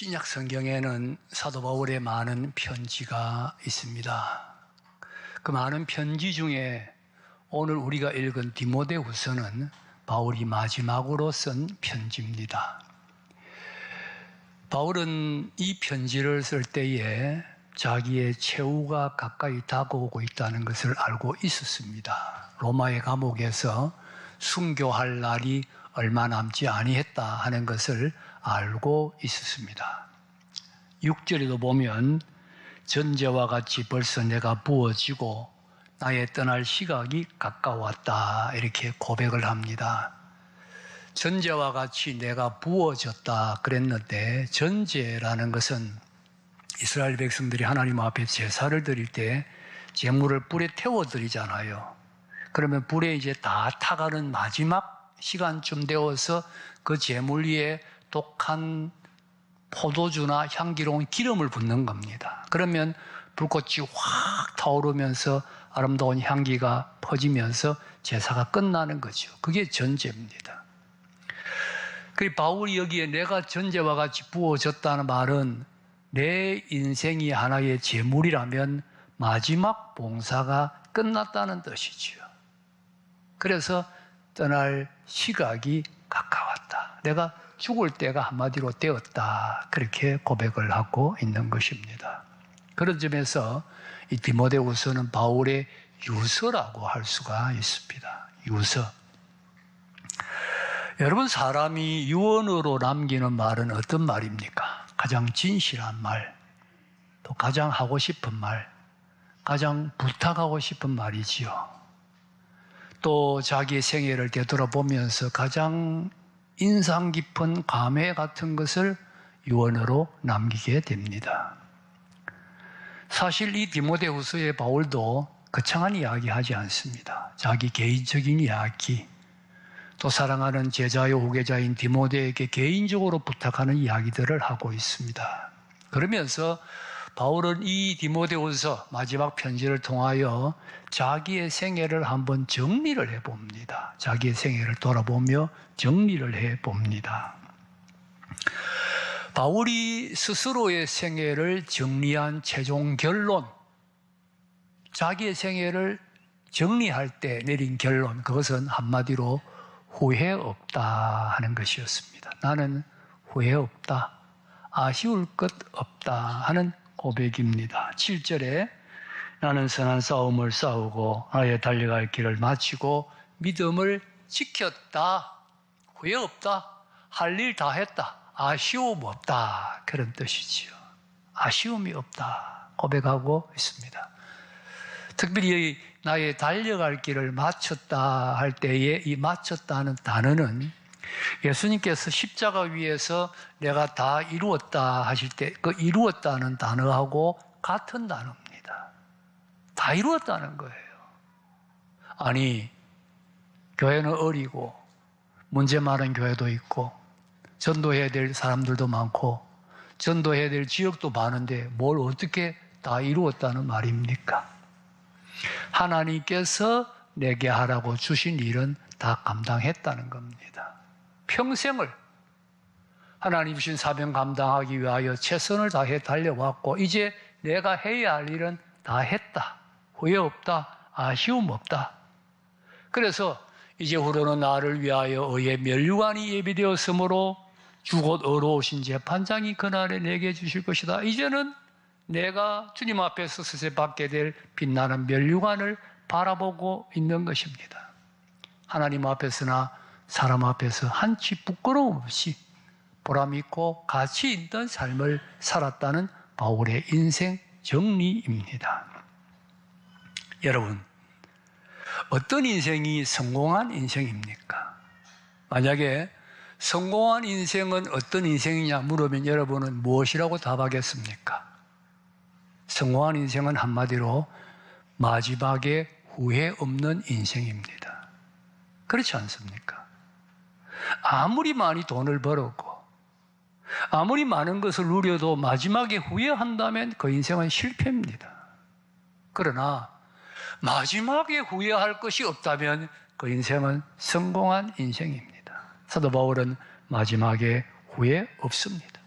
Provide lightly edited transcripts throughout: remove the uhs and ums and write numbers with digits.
신약 성경에는 사도 바울의 많은 편지가 있습니다. 그 많은 편지 중에 오늘 우리가 읽은 디모데후서는 바울이 마지막으로 쓴 편지입니다. 바울은 이 편지를 쓸 때에 자기의 최후가 가까이 다가오고 있다는 것을 알고 있었습니다. 로마의 감옥에서 순교할 날이 얼마 남지 아니했다 하는 것을 알고 있었습니다. 6절에도 보면 전제와 같이 벌써 내가 부어지고 나의 떠날 시각이 가까웠다 이렇게 고백을 합니다. 전제와 같이 내가 부어졌다 그랬는데 전제라는 것은 이스라엘 백성들이 하나님 앞에 제사를 드릴 때 제물을 불에 태워 드리잖아요. 그러면 불에 이제 다 타가는 마지막 시간쯤 되어서 그 제물 위에 독한 포도주나 향기로운 기름을 붓는 겁니다. 그러면 불꽃이 확 타오르면서 아름다운 향기가 퍼지면서 제사가 끝나는 거죠. 그게 전제입니다. 그리고 바울이 여기에 내가 전제와 같이 부어졌다는 말은 내 인생이 하나의 제물이라면 마지막 봉사가 끝났다는 뜻이죠. 그래서 떠날 시각이 가까웠다. 내가 죽을 때가 한마디로 되었다. 그렇게 고백을 하고 있는 것입니다. 그런 점에서 이 디모데후서는 바울의 유서라고 할 수가 있습니다. 유서. 여러분, 사람이 유언으로 남기는 말은 어떤 말입니까? 가장 진실한 말, 또 가장 하고 싶은 말, 가장 부탁하고 싶은 말이지요. 또 자기의 생애를 되돌아보면서 가장 인상 깊은 감회 같은 것을 유언으로 남기게 됩니다. 사실 이 디모데후서의 바울도 거창한 이야기 하지 않습니다. 자기 개인적인 이야기, 또 사랑하는 제자요 후계자인 디모데에게 개인적으로 부탁하는 이야기들을 하고 있습니다. 그러면서 바울은 이 디모데후서 마지막 편지를 통하여 자기의 생애를 한번 정리를 해봅니다. 자기의 생애를 돌아보며 정리를 해봅니다. 바울이 스스로의 생애를 정리한 최종 결론, 자기의 생애를 정리할 때 내린 결론, 그것은 한마디로 후회 없다 하는 것이었습니다. 나는 후회 없다, 아쉬울 것 없다 하는 고백입니다. 7절에 나는 선한 싸움을 싸우고 나의 달려갈 길을 마치고 믿음을 지켰다. 후회 없다. 할 일 다 했다. 아쉬움 없다. 그런 뜻이지요. 아쉬움이 없다. 고백하고 있습니다. 특별히 나의 달려갈 길을 마쳤다 할 때에 이 마쳤다는 단어는 예수님께서 십자가 위에서 내가 다 이루었다 하실 때 그 이루었다는 단어하고 같은 단어입니다. 다 이루었다는 거예요. 아니, 교회는 어리고 문제 많은 교회도 있고 전도해야 될 사람들도 많고 전도해야 될 지역도 많은데 뭘 어떻게 다 이루었다는 말입니까? 하나님께서 내게 하라고 주신 일은 다 감당했다는 겁니다. 평생을 하나님 주신 사명 감당하기 위하여 최선을 다해 달려왔고 이제 내가 해야 할 일은 다 했다. 후회 없다. 아쉬움 없다. 그래서 이제후로는 나를 위하여 의의 면류관이 예비되었으므로 주곧 어려우신 재판장이 그날에 내게 주실 것이다. 이제는 내가 주님 앞에서 서서 받게 될 빛나는 면류관을 바라보고 있는 것입니다. 하나님 앞에서나 사람 앞에서 한치 부끄러움 없이 보람있고 가치 있는 삶을 살았다는 바울의 인생 정리입니다. 여러분, 어떤 인생이 성공한 인생입니까? 만약에 성공한 인생은 어떤 인생이냐 물으면 여러분은 무엇이라고 답하겠습니까? 성공한 인생은 한마디로 마지막에 후회 없는 인생입니다. 그렇지 않습니까? 아무리 많이 돈을 벌었고 아무리 많은 것을 누려도 마지막에 후회한다면 그 인생은 실패입니다. 그러나 마지막에 후회할 것이 없다면 그 인생은 성공한 인생입니다. 사도 바울은 마지막에 후회 없습니다.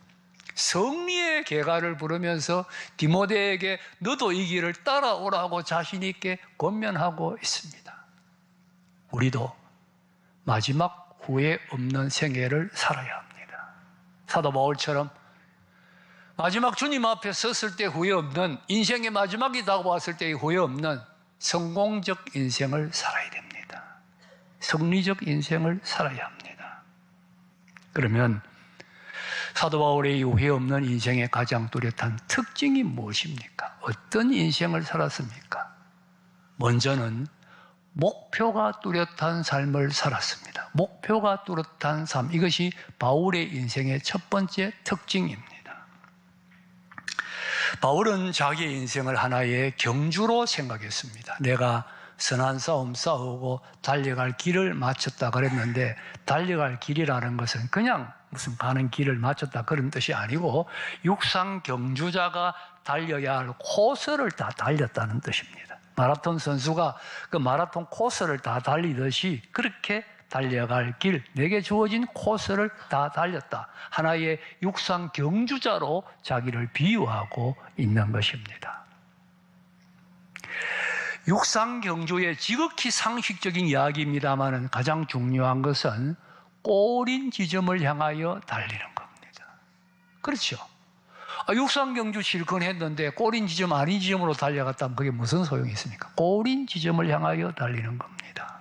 승리의 계가를 부르면서 디모데에게 너도 이 길을 따라오라고 자신 있게 권면하고 있습니다. 우리도 마지막 후회 없는 생애를 살아야 합니다. 사도 바울처럼 마지막 주님 앞에 섰을 때 후회 없는, 인생의 마지막이 다가왔을 때 후회 없는 성공적 인생을 살아야 됩니다. 승리적 인생을 살아야 합니다. 그러면 사도 바울의 이 후회 없는 인생의 가장 뚜렷한 특징이 무엇입니까? 어떤 인생을 살았습니까? 먼저는 목표가 뚜렷한 삶을 살았습니다. 목표가 뚜렷한 삶, 이것이 바울의 인생의 첫 번째 특징입니다. 바울은 자기의 인생을 하나의 경주로 생각했습니다. 내가 선한 싸움 싸우고 달려갈 길을 마쳤다 그랬는데, 달려갈 길이라는 것은 그냥 무슨 가는 길을 마쳤다 그런 뜻이 아니고 육상 경주자가 달려야 할 코스를 다 달렸다는 뜻입니다. 마라톤 선수가 그 마라톤 코스를 다 달리듯이 그렇게 달려갈 길, 내게 주어진 코스를 다 달렸다. 하나의 육상 경주자로 자기를 비유하고 있는 것입니다. 육상 경주의 지극히 상식적인 이야기입니다만 가장 중요한 것은 꼬린 지점을 향하여 달리는 겁니다. 그렇죠? 육상 경주 실컷 했는데 꼬린 지점 아닌 지점으로 달려갔다면 그게 무슨 소용이 있습니까? 꼬린 지점을 향하여 달리는 겁니다.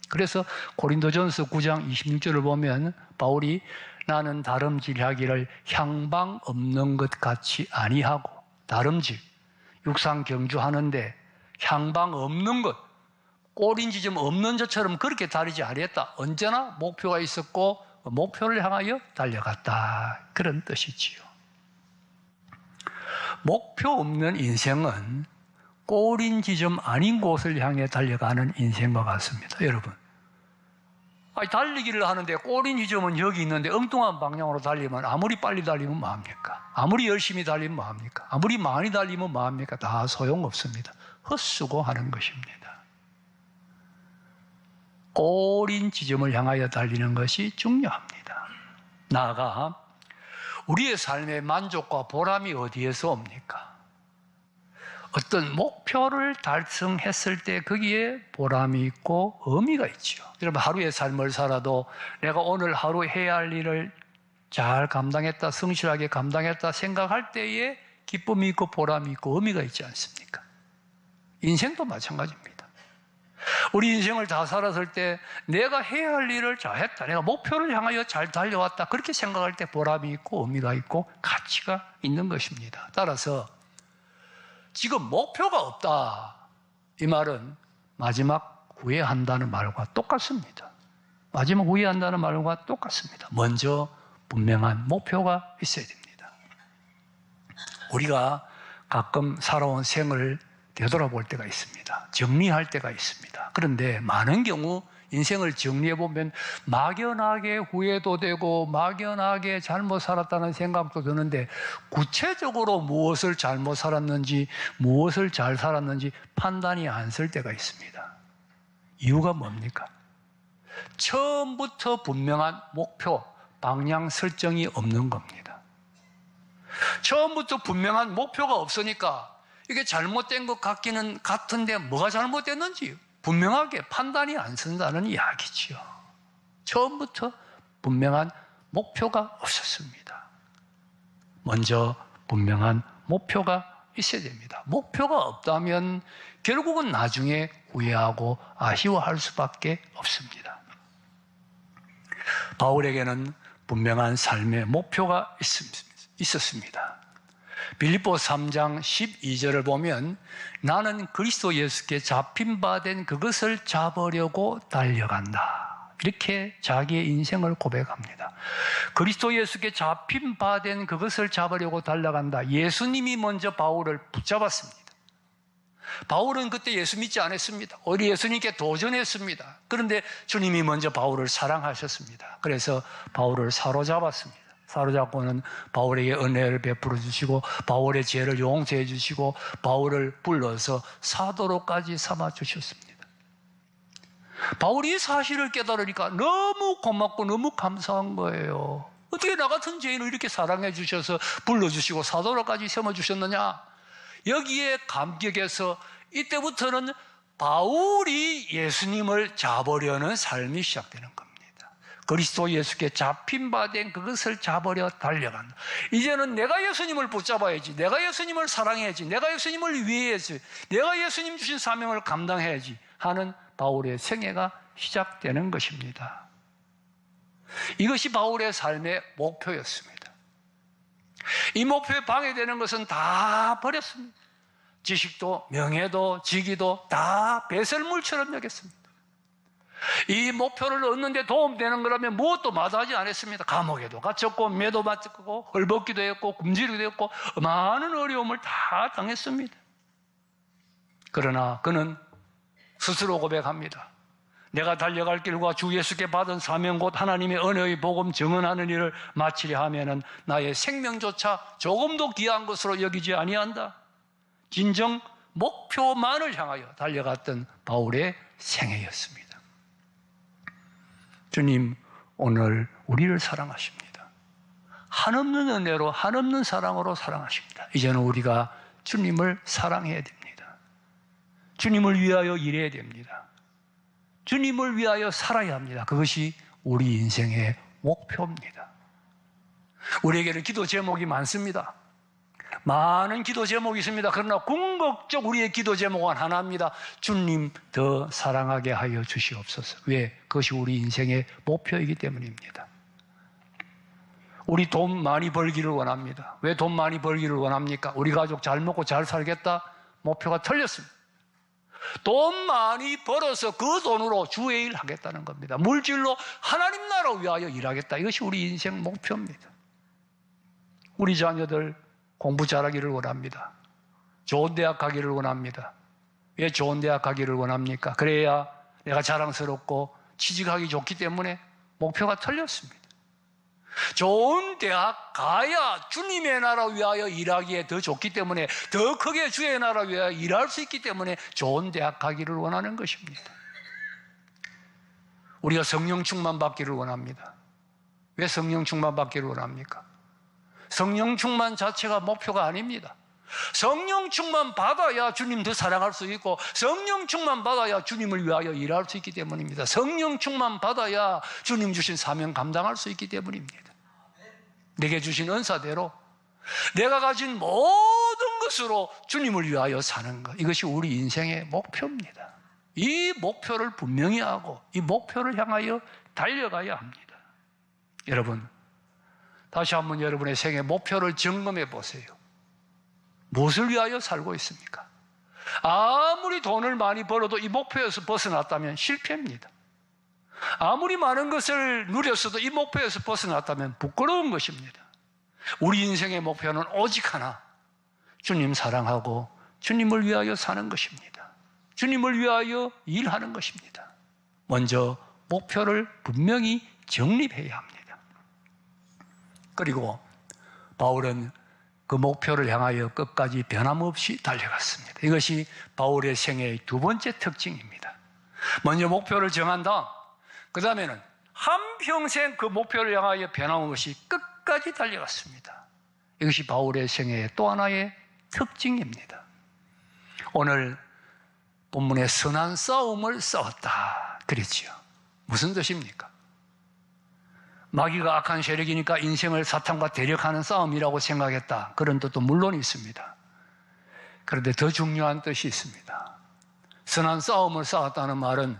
그래서 고린도전서 9장 26절을 보면 바울이 나는 다름질하기를 향방 없는 것 같이 아니하고, 다름질, 육상 경주하는데 향방 없는 것, 꼬린 지점 없는 것처럼 그렇게 달리지 않았다. 언제나 목표가 있었고 목표를 향하여 달려갔다. 그런 뜻이지요. 목표 없는 인생은 꼬린 지점 아닌 곳을 향해 달려가는 인생과 같습니다. 여러분, 달리기를 하는데 꼬린 지점은 여기 있는데 엉뚱한 방향으로 달리면 아무리 빨리 달리면 뭐합니까? 아무리 열심히 달리면 뭐합니까? 아무리 많이 달리면 뭐합니까? 다 소용없습니다. 헛수고하는 것입니다. 꼬린 지점을 향하여 달리는 것이 중요합니다. 나아가 우리의 삶의 만족과 보람이 어디에서 옵니까? 어떤 목표를 달성했을 때 거기에 보람이 있고 의미가 있죠. 여러분, 하루의 삶을 살아도 내가 오늘 하루 해야 할 일을 잘 감당했다, 성실하게 감당했다 생각할 때에 기쁨이 있고 보람이 있고 의미가 있지 않습니까? 인생도 마찬가지입니다. 우리 인생을 다 살았을 때 내가 해야 할 일을 잘했다, 내가 목표를 향하여 잘 달려왔다, 그렇게 생각할 때 보람이 있고 의미가 있고 가치가 있는 것입니다. 따라서 지금 목표가 없다, 이 말은 마지막 후회한다는 말과 똑같습니다. 마지막 후회한다는 말과 똑같습니다. 먼저 분명한 목표가 있어야 됩니다. 우리가 가끔 살아온 생을 되돌아볼 때가 있습니다. 정리할 때가 있습니다. 그런데 많은 경우 인생을 정리해보면 막연하게 후회도 되고 막연하게 잘못 살았다는 생각도 드는데 구체적으로 무엇을 잘못 살았는지 무엇을 잘 살았는지 판단이 안 설 때가 있습니다. 이유가 뭡니까? 처음부터 분명한 목표, 방향 설정이 없는 겁니다. 처음부터 분명한 목표가 없으니까 이게 잘못된 것 같기는 같은데 뭐가 잘못됐는지 분명하게 판단이 안 선다는 이야기지요. 처음부터 분명한 목표가 없었습니다. 먼저 분명한 목표가 있어야 됩니다. 목표가 없다면 결국은 나중에 후회하고 아쉬워할 수밖에 없습니다. 바울에게는 분명한 삶의 목표가 있었습니다. 빌립보 3장 12절을 보면 나는 그리스도 예수께 잡힌 바 된 그것을 잡으려고 달려간다, 이렇게 자기의 인생을 고백합니다. 그리스도 예수께 잡힌 바 된 그것을 잡으려고 달려간다. 예수님이 먼저 바울을 붙잡았습니다. 바울은 그때 예수 믿지 않았습니다. 오히려 예수님께 도전했습니다. 그런데 주님이 먼저 바울을 사랑하셨습니다. 그래서 바울을 사로잡았습니다. 사로잡고는 바울에게 은혜를 베풀어 주시고 바울의 죄를 용서해 주시고 바울을 불러서 사도로까지 삼아 주셨습니다. 바울이 이 사실을 깨달으니까 너무 고맙고 너무 감사한 거예요. 어떻게 나 같은 죄인을 이렇게 사랑해 주셔서 불러주시고 사도로까지 세워주셨느냐? 여기에 감격해서 이때부터는 바울이 예수님을 잡으려는 삶이 시작되는 겁니다. 그리스도 예수께 잡힌 바 된 그것을 잡으려 달려간다. 이제는 내가 예수님을 붙잡아야지, 내가 예수님을 사랑해야지, 내가 예수님을 위해야지, 내가 예수님 주신 사명을 감당해야지 하는 바울의 생애가 시작되는 것입니다. 이것이 바울의 삶의 목표였습니다. 이 목표에 방해되는 것은 다 버렸습니다. 지식도 명예도 직위도 다 배설물처럼 여겼습니다. 이 목표를 얻는 데 도움되는 거라면 무엇도 마다하지 않았습니다. 감옥에도 갇혔고 매도 맞고 헐벗기도 했고 굶주리기도 했고 많은 어려움을 다 당했습니다. 그러나 그는 스스로 고백합니다. 내가 달려갈 길과 주 예수께 받은 사명 곧 하나님의 은혜의 복음 증언하는 일을 마치려 하면은 나의 생명조차 조금도 귀한 것으로 여기지 아니한다. 진정 목표만을 향하여 달려갔던 바울의 생애였습니다. 주님 오늘 우리를 사랑하십니다. 한없는 은혜로 한없는 사랑으로 사랑하십니다. 이제는 우리가 주님을 사랑해야 됩니다. 주님을 위하여 일해야 됩니다. 주님을 위하여 살아야 합니다. 그것이 우리 인생의 목표입니다. 우리에게는 기도 제목이 많습니다. 많은 기도 제목이 있습니다. 그러나 궁극적 우리의 기도 제목은 하나입니다. 주님 더 사랑하게 하여 주시옵소서. 왜? 그것이 우리 인생의 목표이기 때문입니다. 우리 돈 많이 벌기를 원합니다. 왜 돈 많이 벌기를 원합니까? 우리 가족 잘 먹고 잘 살겠다? 목표가 틀렸습니다. 돈 많이 벌어서 그 돈으로 주의 일 하겠다는 겁니다. 물질로 하나님 나라 위하여 일하겠다. 이것이 우리 인생 목표입니다. 우리 자녀들 공부 잘하기를 원합니다. 좋은 대학 가기를 원합니다. 왜 좋은 대학 가기를 원합니까? 그래야 내가 자랑스럽고 취직하기 좋기 때문에 목표가 틀렸습니다. 좋은 대학 가야 주님의 나라 위하여 일하기에 더 좋기 때문에 더 크게 주의 나라 위하여 일할 수 있기 때문에 좋은 대학 가기를 원하는 것입니다. 우리가 성령 충만 받기를 원합니다. 왜 성령 충만 받기를 원합니까? 성령 충만 자체가 목표가 아닙니다. 성령 충만 받아야 주님 더 사랑할 수 있고 성령 충만 받아야 주님을 위하여 일할 수 있기 때문입니다. 성령 충만 받아야 주님 주신 사명 감당할 수 있기 때문입니다. 내게 주신 은사대로 내가 가진 모든 것으로 주님을 위하여 사는 것, 이것이 우리 인생의 목표입니다. 이 목표를 분명히 하고 이 목표를 향하여 달려가야 합니다. 여러분, 다시 한번 여러분의 생애 목표를 점검해 보세요. 무엇을 위하여 살고 있습니까? 아무리 돈을 많이 벌어도 이 목표에서 벗어났다면 실패입니다. 아무리 많은 것을 누렸어도 이 목표에서 벗어났다면 부끄러운 것입니다. 우리 인생의 목표는 오직 하나, 주님 사랑하고 주님을 위하여 사는 것입니다. 주님을 위하여 일하는 것입니다. 먼저 목표를 분명히 정립해야 합니다. 그리고 바울은 그 목표를 향하여 끝까지 변함없이 달려갔습니다. 이것이 바울의 생애의 두 번째 특징입니다. 먼저 목표를 정한 다음, 그 다음에는 한평생 그 목표를 향하여 변함없이 끝까지 달려갔습니다. 이것이 바울의 생애의 또 하나의 특징입니다. 오늘 본문에 선한 싸움을 싸웠다 그랬지요. 무슨 뜻입니까? 마귀가 악한 세력이니까 인생을 사탄과 대력하는 싸움이라고 생각했다. 그런 뜻도 물론 있습니다. 그런데 더 중요한 뜻이 있습니다. 선한 싸움을 싸웠다는 말은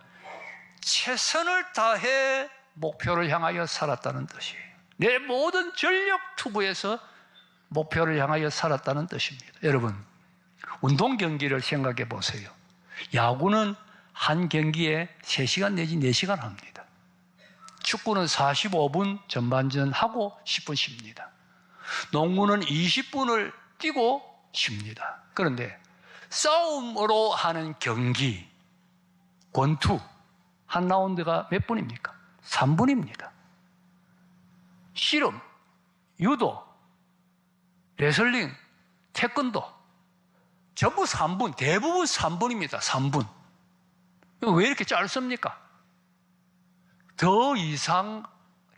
최선을 다해 목표를 향하여 살았다는 뜻이에요. 내 모든 전력 투구에서 목표를 향하여 살았다는 뜻입니다. 여러분, 운동 경기를 생각해 보세요. 야구는 한 경기에 3시간 내지 4시간 합니다. 축구는 45분 전반전 하고 10분 쉽니다. 농구는 20분을 뛰고 쉽니다. 그런데 싸움으로 하는 경기, 권투, 한 라운드가 몇 분입니까? 3분입니다. 씨름, 유도, 레슬링, 태권도 전부 3분, 대부분 3분입니다. 3분. 왜 이렇게 짧습니까? 더 이상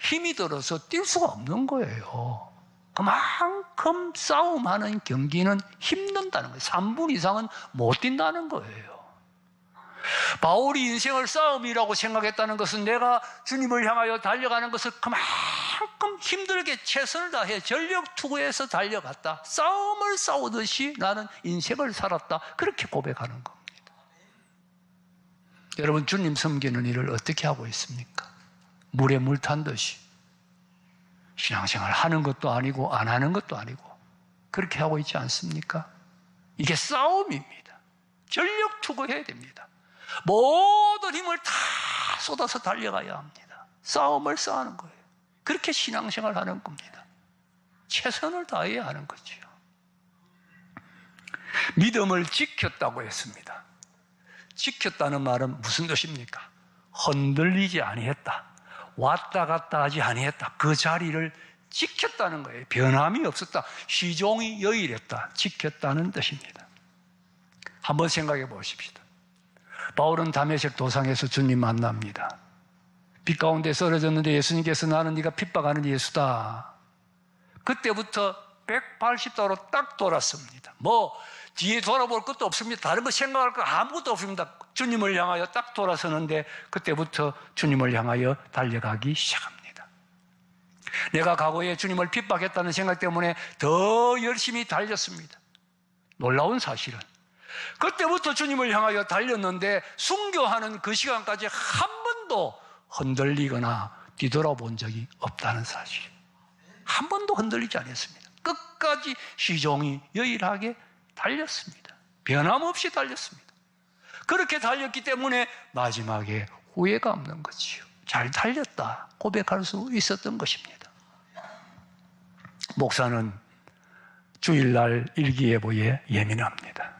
힘이 들어서 뛸 수가 없는 거예요. 그만큼 싸움하는 경기는 힘든다는 거예요. 3분 이상은 못 뛴다는 거예요. 바울이 인생을 싸움이라고 생각했다는 것은 내가 주님을 향하여 달려가는 것을 그만큼 힘들게 최선을 다해 전력 투구해서 달려갔다. 싸움을 싸우듯이 나는 인생을 살았다. 그렇게 고백하는 겁니다. 여러분, 주님 섬기는 일을 어떻게 하고 있습니까? 물에 물 탄 듯이. 신앙생활 하는 것도 아니고 안 하는 것도 아니고 그렇게 하고 있지 않습니까? 이게 싸움입니다. 전력 투구해야 됩니다. 모든 힘을 다 쏟아서 달려가야 합니다. 싸움을 싸우는 거예요. 그렇게 신앙생활 하는 겁니다. 최선을 다해야 하는 거죠. 믿음을 지켰다고 했습니다. 지켰다는 말은 무슨 뜻입니까? 흔들리지 아니했다. 왔다 갔다 하지 아니했다. 그 자리를 지켰다는 거예요. 변함이 없었다. 시종이 여일했다. 지켰다는 뜻입니다. 한번 생각해 보십시다. 바울은 다메섹 도상에서 주님 만납니다. 빛 가운데 쓰러졌는데 예수님께서 나는 네가 핍박하는 예수다. 그때부터 180도로 딱 돌았습니다. 뒤에 돌아볼 것도 없습니다. 다른 거 생각할 거 아무것도 없습니다. 주님을 향하여 딱 돌아서는데 그때부터 주님을 향하여 달려가기 시작합니다. 내가 과거에 주님을 핍박했다는 생각 때문에 더 열심히 달렸습니다. 놀라운 사실은 그때부터 주님을 향하여 달렸는데 순교하는 그 시간까지 한 번도 흔들리거나 뒤돌아본 적이 없다는 사실. 한 번도 흔들리지 않았습니다. 끝까지 시종이 여일하게 달렸습니다. 변함없이 달렸습니다. 그렇게 달렸기 때문에 마지막에 후회가 없는 거지요. 잘 달렸다 고백할 수 있었던 것입니다. 목사는 주일날 일기예보에 예민합니다.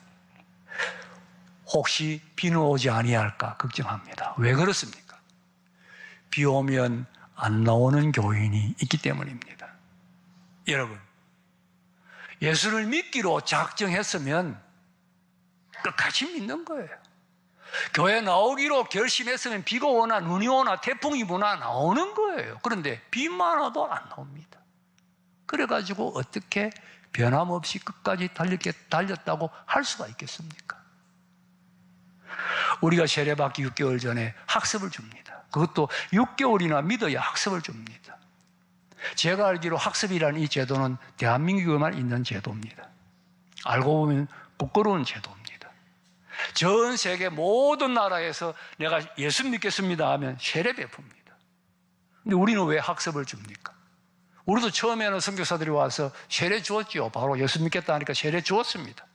혹시 비는 오지 아니할까 걱정합니다. 왜 그렇습니까? 비 오면 안 나오는 교인이 있기 때문입니다. 여러분, 예수를 믿기로 작정했으면 끝까지 믿는 거예요. 교회 나오기로 결심했으면 비가 오나 눈이 오나 태풍이 부나 나오는 거예요. 그런데 비만 와도 안 나옵니다. 그래가지고 어떻게 변함없이 끝까지 달렸다고 할 수가 있겠습니까? 우리가 세례받기 6개월 전에 학습을 줍니다. 그것도 6개월이나 믿어야 학습을 줍니다. 제가 알기로 학습이라는 이 제도는 대한민국에만 있는 제도입니다. 알고 보면 부끄러운 제도입니다. 전 세계 모든 나라에서 내가 예수 믿겠습니다 하면 세례 베풉니다. 근데 우리는 왜 학습을 줍니까? 우리도 처음에는 선교사들이 와서 세례 주었지요. 바로 예수 믿겠다 하니까 세례 주었습니다.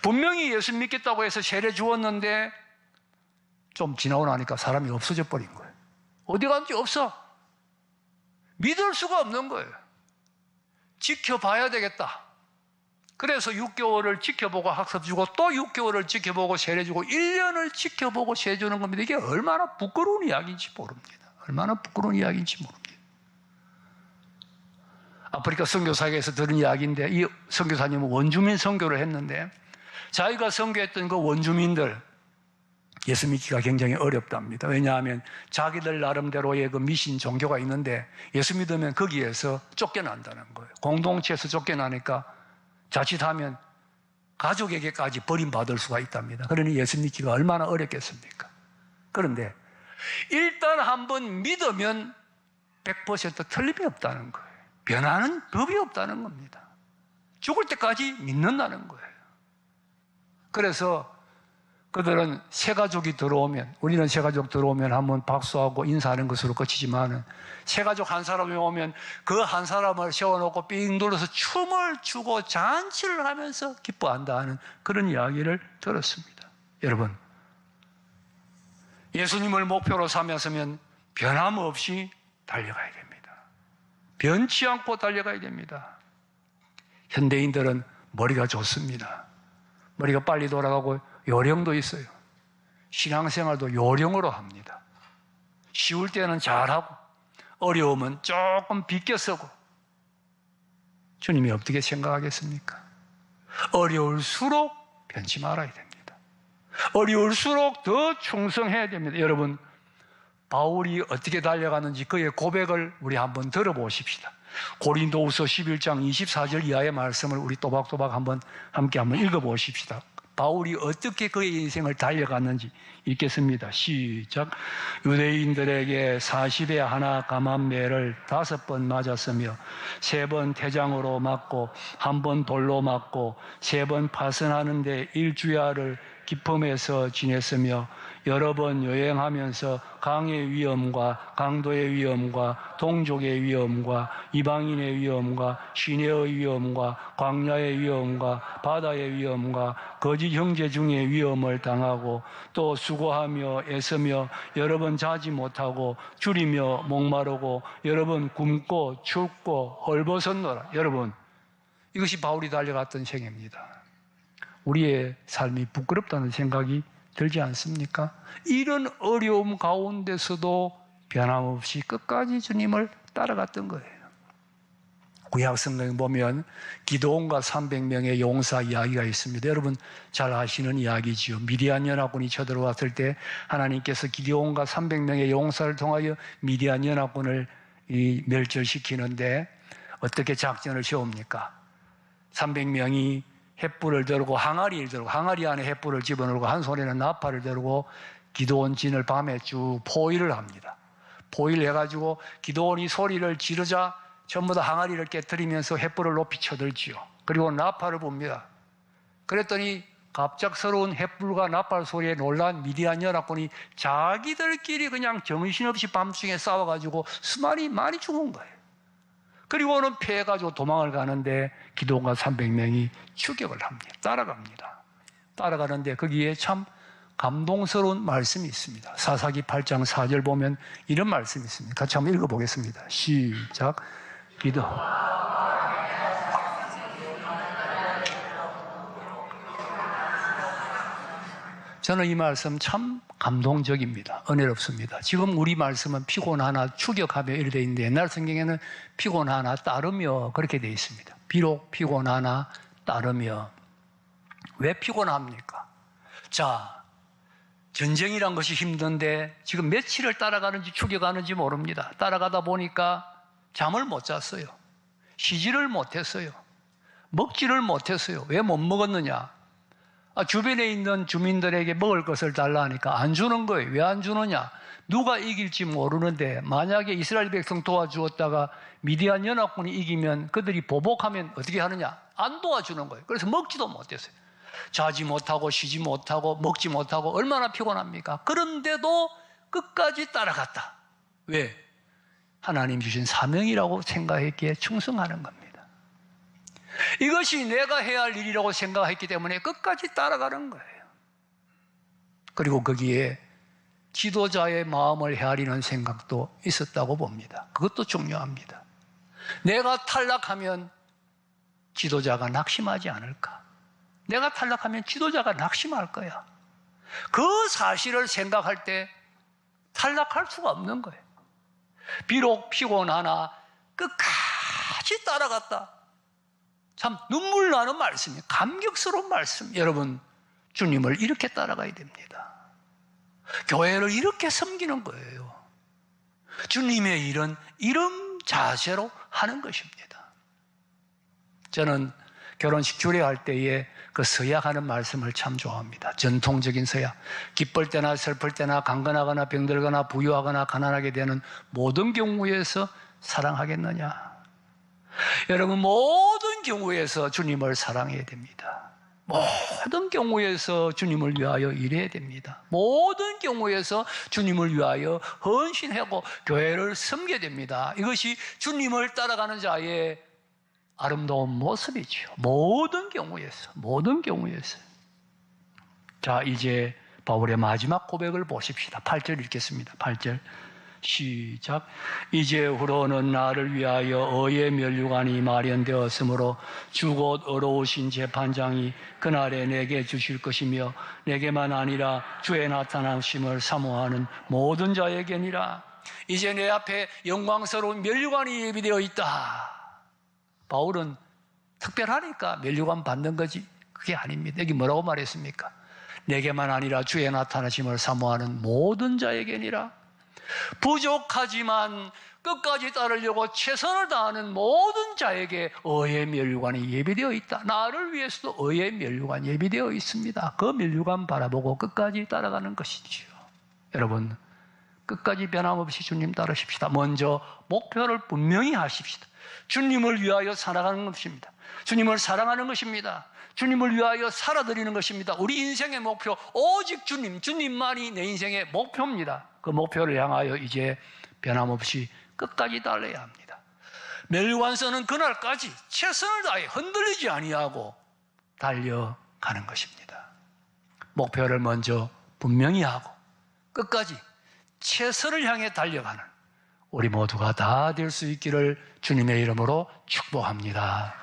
분명히 예수 믿겠다고 해서 세례 주었는데 좀 지나고 나니까 사람이 없어져 버린 거예요. 어디 간지 없어. 믿을 수가 없는 거예요. 지켜봐야 되겠다. 그래서 6개월을 지켜보고 학습 주고 또 6개월을 지켜보고 세례 주고 1년을 지켜보고 세례 주는 겁니다. 이게 얼마나 부끄러운 이야기인지 모릅니다. 얼마나 부끄러운 이야기인지 모릅니다. 아프리카 선교사에게서 들은 이야기인데 이 선교사님은 원주민 선교를 했는데 자기가 선교했던 그 원주민들 예수 믿기가 굉장히 어렵답니다. 왜냐하면 자기들 나름대로의 그 미신 종교가 있는데 예수 믿으면 거기에서 쫓겨난다는 거예요. 공동체에서 쫓겨나니까 자칫하면 가족에게까지 버림받을 수가 있답니다. 그러니 예수 믿기가 얼마나 어렵겠습니까? 그런데 일단 한번 믿으면 100% 틀림이 없다는 거예요. 변하는 법이 없다는 겁니다. 죽을 때까지 믿는다는 거예요. 그래서 그들은 새 가족이 들어오면, 우리는 새 가족 들어오면 한번 박수하고 인사하는 것으로 끝이지만 새 가족 한 사람이 오면 그 한 사람을 세워놓고 삥 둘러서 춤을 추고 잔치를 하면서 기뻐한다 하는 그런 이야기를 들었습니다. 여러분, 예수님을 목표로 삼았으면 변함없이 달려가야 됩니다. 변치 않고 달려가야 됩니다. 현대인들은 머리가 좋습니다. 머리가 빨리 돌아가고 요령도 있어요. 신앙생활도 요령으로 합니다. 쉬울 때는 잘하고 어려우면 조금 비껴서고. 주님이 어떻게 생각하겠습니까? 어려울수록 변치 말아야 됩니다. 어려울수록 더 충성해야 됩니다. 여러분, 바울이 어떻게 달려가는지 그의 고백을 우리 한번 들어보십시다. 고린도후서 11장 24절 이하의 말씀을 우리 또박또박 함께 한번 읽어보십시다. 바울이 어떻게 그의 인생을 달려갔는지 읽겠습니다. 시작. 유대인들에게 40에 하나 감한매를 5번 맞았으며 3번 태장으로 맞고 1번 돌로 맞고 3번 파선하는데 1주야를 기품에서 지냈으며 여러 번 여행하면서 강의 위험과 강도의 위험과 동족의 위험과 이방인의 위험과 시내의 위험과 광야의 위험과 바다의 위험과 거짓 형제 중의 위험을 당하고 또 수고하며 애쓰며 여러 번 자지 못하고 줄이며 목마르고 여러 번 굶고 춥고 헐벗었노라. 여러분, 이것이 바울이 달려갔던 생애입니다. 우리의 삶이 부끄럽다는 생각이 들지 않습니까? 이런 어려움 가운데서도 변함없이 끝까지 주님을 따라갔던 거예요. 구약 성경에 보면 기드온과 300명의 용사 이야기가 있습니다. 여러분 잘 아시는 이야기지요. 미디안 연합군이 쳐들어왔을 때 하나님께서 기드온과 300명의 용사를 통하여 미디안 연합군을 멸절시키는데 어떻게 작전을 세웁니까? 300명이 횃불을 들고 항아리를 들고 항아리 안에 횃불을 집어넣고 한 손에는 나팔을 들고 기드온 진을 밤에 쭉 포위를 합니다. 포위를 해가지고 기드온이 소리를 지르자 전부 다 항아리를 깨뜨리면서 횃불을 높이 쳐들지요. 그리고 나팔을 봅니다. 그랬더니 갑작스러운 횃불과 나팔 소리에 놀란 미디안 연합군이 자기들끼리 그냥 정신없이 밤중에 싸워가지고 수많이 많이 죽은 거예요. 그리고는 피해가지고 도망을 가는데 기드온과 300명이 추격을 합니다. 따라가는데 거기에 참 감동스러운 말씀이 있습니다. 사사기 8장 4절 보면 이런 말씀이 있습니다. 같이 한번 읽어보겠습니다. 시작. 기도. 저는 이 말씀 참 감동적입니다. 은혜롭습니다. 지금 우리 말씀은 피곤하나 추격하며 이렇게 되어 있는데 옛날 성경에는 피곤하나 따르며 그렇게 되어 있습니다. 비록 피곤하나 따르며. 왜 피곤합니까? 자, 전쟁이란 것이 힘든데 지금 며칠을 따라가는지 추격하는지 모릅니다. 따라가다 보니까 잠을 못 잤어요. 쉬지를 못했어요. 먹지를 못했어요. 왜 못 먹었느냐? 주변에 있는 주민들에게 먹을 것을 달라 하니까 안 주는 거예요. 왜 안 주느냐? 누가 이길지 모르는데 만약에 이스라엘 백성 도와주었다가 미디안 연합군이 이기면 그들이 보복하면 어떻게 하느냐? 안 도와주는 거예요. 그래서 먹지도 못했어요. 자지 못하고 쉬지 못하고 먹지 못하고 얼마나 피곤합니까? 그런데도 끝까지 따라갔다. 왜? 하나님 주신 사명이라고 생각했기에 충성하는 겁니다. 이것이 내가 해야 할 일이라고 생각했기 때문에 끝까지 따라가는 거예요. 그리고 거기에 지도자의 마음을 헤아리는 생각도 있었다고 봅니다. 그것도 중요합니다. 내가 탈락하면 지도자가 낙심하지 않을까? 내가 탈락하면 지도자가 낙심할 거야. 그 사실을 생각할 때 탈락할 수가 없는 거예요. 비록 피곤하나 끝까지 따라갔다. 참 눈물 나는 말씀이에요. 감격스러운 말씀. 여러분, 주님을 이렇게 따라가야 됩니다. 교회를 이렇게 섬기는 거예요. 주님의 일은 이런 자세로 하는 것입니다. 저는 결혼식 주례할 때에 그 서약하는 말씀을 참 좋아합니다. 전통적인 서약. 기쁠 때나 슬플 때나 강건하거나 병들거나 부유하거나 가난하게 되는 모든 경우에서 사랑하겠느냐? 여러분, 모든 경우에서 주님을 사랑해야 됩니다. 모든 경우에서 주님을 위하여 일해야 됩니다. 모든 경우에서 주님을 위하여 헌신하고 교회를 섬겨야 됩니다. 이것이 주님을 따라가는 자의 아름다운 모습이죠. 모든 경우에서. 자, 이제 바울의 마지막 고백을 보십시다. 8절 읽겠습니다. 8절. 시작. 이제후로는 나를 위하여 의의 면류관이 마련되었으므로 주 곧 의로우신 재판장이 그날에 내게 주실 것이며 내게만 아니라 주의 나타나심을 사모하는 모든 자에게니라. 이제 내 앞에 영광스러운 면류관이 예비되어 있다. 바울은 특별하니까 면류관 받는 거지 그게 아닙니다. 여기 뭐라고 말했습니까? 내게만 아니라 주의 나타나심을 사모하는 모든 자에게니라. 부족하지만 끝까지 따르려고 최선을 다하는 모든 자에게 의의 면류관이 예비되어 있다. 나를 위해서도 의의 면류관 예비되어 있습니다. 그 면류관 바라보고 끝까지 따라가는 것이지요. 여러분, 끝까지 변함없이 주님 따르십시다. 먼저 목표를 분명히 하십시다. 주님을 위하여 살아가는 것입니다. 주님을 사랑하는 것입니다. 주님을 위하여 살아드리는 것입니다. 우리 인생의 목표, 오직 주님, 주님만이 내 인생의 목표입니다. 그 목표를 향하여 이제 변함없이 끝까지 달려야 합니다. 멸관선은 그날까지 최선을 다해 흔들리지 아니하고 달려가는 것입니다. 목표를 먼저 분명히 하고 끝까지 최선을 향해 달려가는 우리 모두가 다 될 수 있기를 주님의 이름으로 축복합니다.